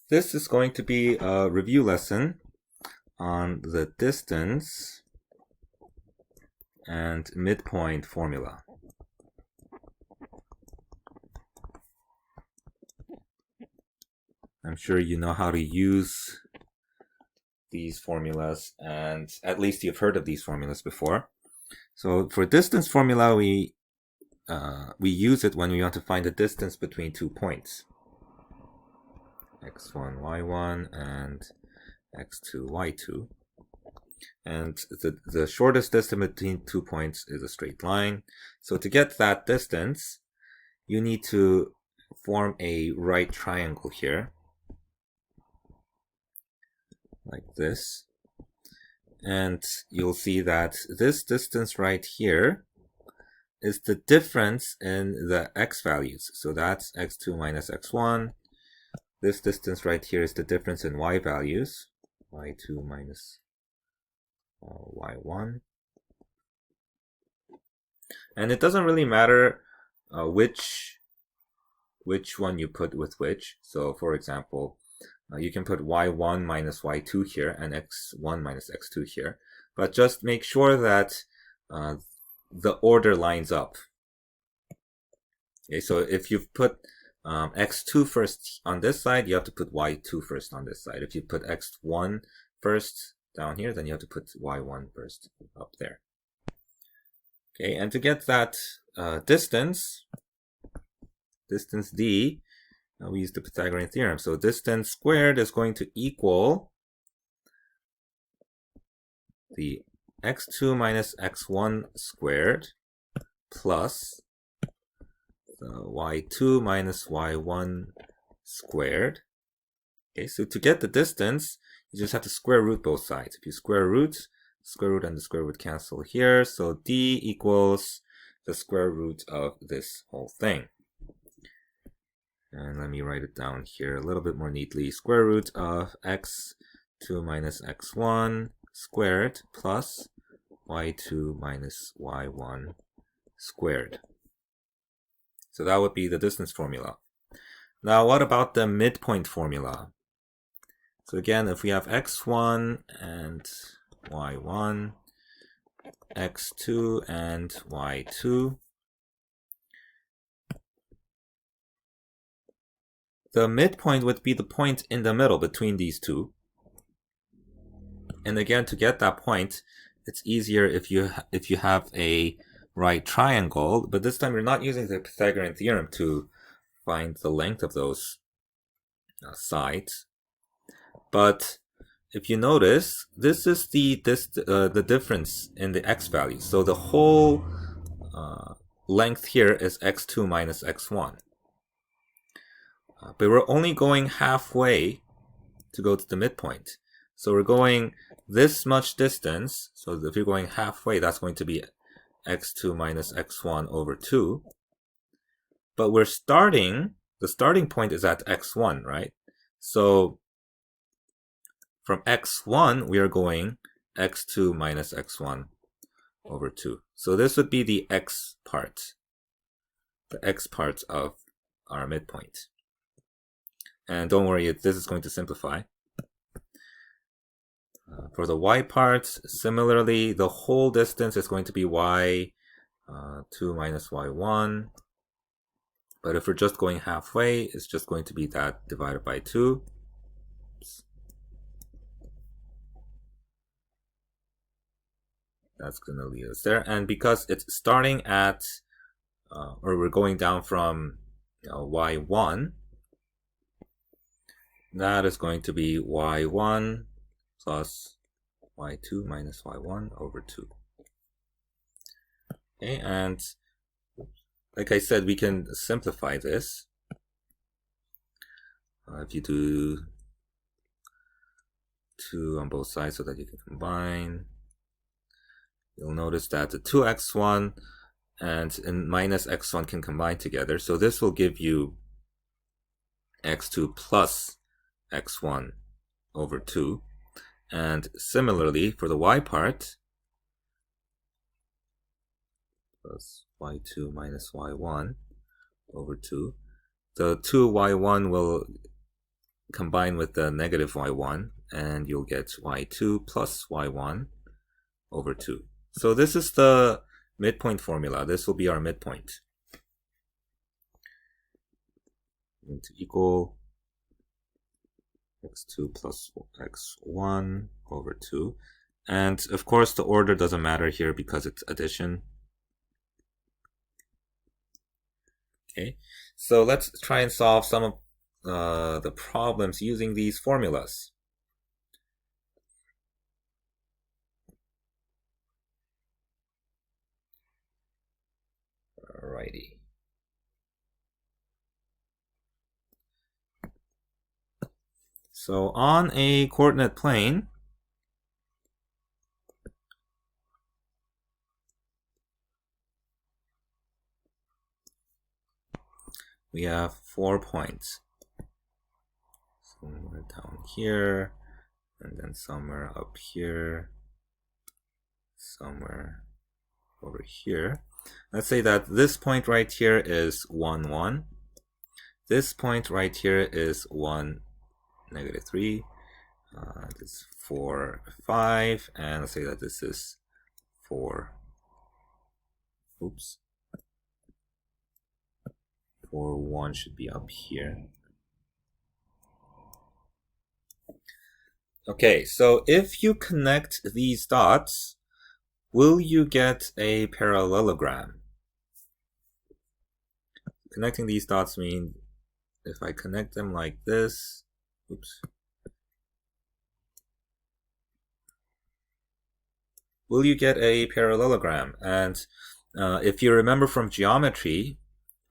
This is going to be a review lesson on the distance and midpoint formula. I'm sure you know how to use these formulas, and at least you've heard of these formulas before. So for distance formula, we use it when we want to find the distance between 2 points, x1, y1, and x2, y2. And the shortest distance between 2 points is a straight line. So to get that distance, you need to form a right triangle here, like this. And you'll see that this distance right here is the difference in the x values. So that's x2 minus x1. This distance right here is the difference in y values, y2 minus y1. And it doesn't really matter which one you put with which. So for example, you can put y1 minus y2 here and x1 minus x2 here, but just make sure that the order lines up. Okay, so if you've put x2 first on this side, you have to put y2 first on this side. If you put x1 first down here, then you have to put y1 first up there. Okay, and to get that distance d, we use the Pythagorean Theorem. So distance squared is going to equal the x2 minus x1 squared plus the y2 minus y1 squared. Okay, so to get the distance, you just have to square root both sides. If you square root and the square root cancel here. So d equals the square root of this whole thing. And let me write it down here a little bit more neatly. Square root of x2 minus x1 squared plus y2 minus y1 squared. So that would be the distance formula. Now what about the midpoint formula? So again, if we have x1 and y1, x2 and y2, the midpoint would be the point in the middle between these two. And again, to get that point, it's easier if you have a right triangle, but this time you're not using the Pythagorean theorem to find the length of those sides. But if you notice, this is the difference in the x value. So the whole length here is x2 minus x1. But we're only going halfway to go to the midpoint. So we're going this much distance. So if you're going halfway, that's going to be x2 minus x1 over 2. But the starting point is at x1, right? So from x1, we are going x2 minus x1 over 2. So this would be the x part of our midpoint. And don't worry, this is going to simplify. For the y part, similarly, the whole distance is going to be y2 minus y1. But if we're just going halfway, it's just going to be that divided by 2. Oops. That's going to leave us there. And because it's starting at, or we're going down from y1, that is going to be y1 plus y2 minus y1 over 2. Okay, and like I said, we can simplify this. If you do 2 on both sides so that you can combine, you'll notice that the 2x1 and minus x1 can combine together. So this will give you x2 plus x1 over 2. And similarly, for the y part, plus y2 minus y1 over 2, the 2y1 will combine with the negative y1, and you'll get y2 plus y1 over 2. So this is the midpoint formula. This will be our midpoint. To equal x2 plus x1 over 2. And of course the order doesn't matter here because it's addition. Okay, so let's try and solve some of the problems using these formulas. Alrighty. So on a coordinate plane, we have 4 points. Somewhere down here, and then somewhere up here, somewhere over here. Let's say that this point right here is 1, 1. This point right here is 1, negative 3. This is 4, 5. And let's say that this is 4. Oops. 4, 1 should be up here. Okay, so if you connect these dots, will you get a parallelogram? Connecting these dots means if I connect them like this, oops, will you get a parallelogram? And if you remember from geometry,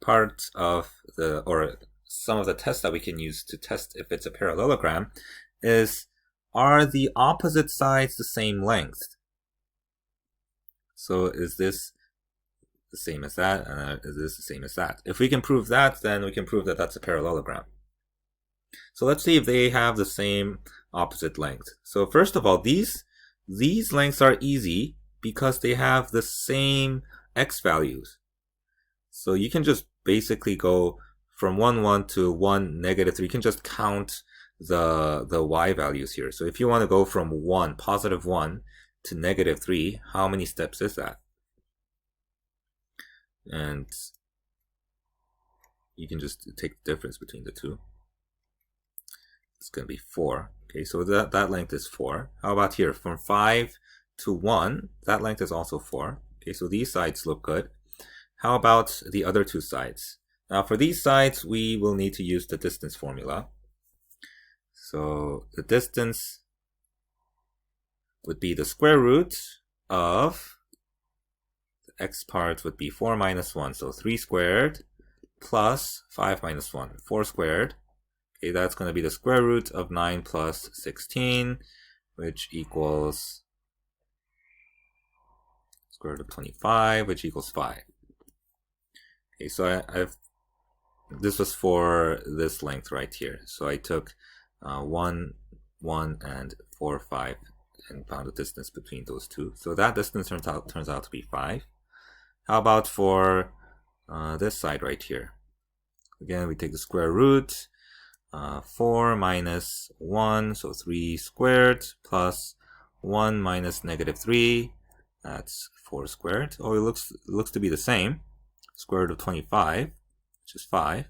part of the, or some of the tests that we can use to test if it's a parallelogram is, are the opposite sides the same length? So is this the same as that? Is this the same as that? If we can prove that, then we can prove that that's a parallelogram. So let's see if they have the same opposite length. So first of all, these lengths are easy because they have the same x values. So you can just basically go from 1, 1 to 1, negative 3. You can just count the y values here. So if you want to go from 1, positive 1 to negative 3, how many steps is that? And you can just take the difference between the two. It's going to be 4. Okay, so that length is 4. How about here? From 5 to 1, that length is also 4. Okay, so these sides look good. How about the other two sides? Now for these sides, we will need to use the distance formula. So the distance would be the square root of the x part would be 4 minus 1. So 3 squared plus 5 minus 1, 4 squared. Okay, that's going to be the square root of 9 plus 16, which equals square root of 25, which equals 5. Okay, so this was for this length right here. So I took 1, 1, and 4, 5, and found the distance between those two. So that distance turns out to be 5. How about for this side right here? Again, we take the square root. 4 minus 1, so 3 squared, plus 1 minus negative 3, that's 4 squared. Oh, it looks to be the same. Square root of 25, which is 5.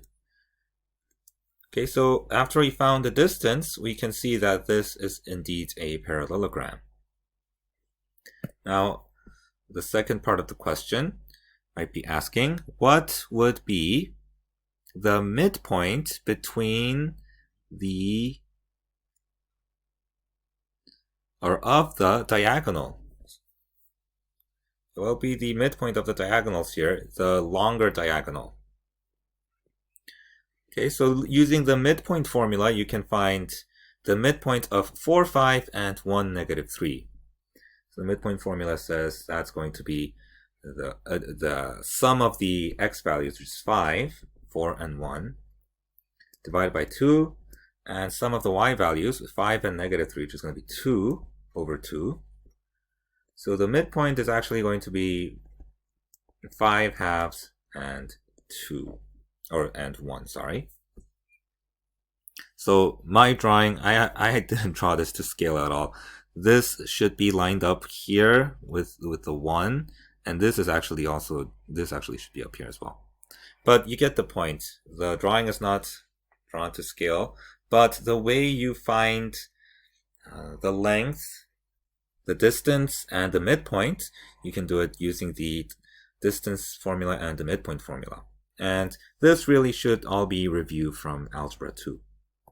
Okay, so after we found the distance, we can see that this is indeed a parallelogram. Now, the second part of the question might be asking, what would be the midpoint between the, or of the diagonal? It will be the midpoint of the diagonals here, the longer diagonal. Okay, so using the midpoint formula, you can find the midpoint of 4, 5, and 1, negative 3. So the midpoint formula says that's going to be the sum of the x values, which is 5, 4, and 1, divided by 2, and sum of the y values, 5 and negative 3, which is going to be 2 over 2. So the midpoint is actually going to be 5 halves and 2, and 1, sorry. So my drawing, I didn't draw this to scale at all. This should be lined up here with the 1, and this actually should be up here as well. But you get the point. The drawing is not drawn to scale, but the way you find the length, the distance, and the midpoint, you can do it using the distance formula and the midpoint formula. And this really should all be reviewed from Algebra 2.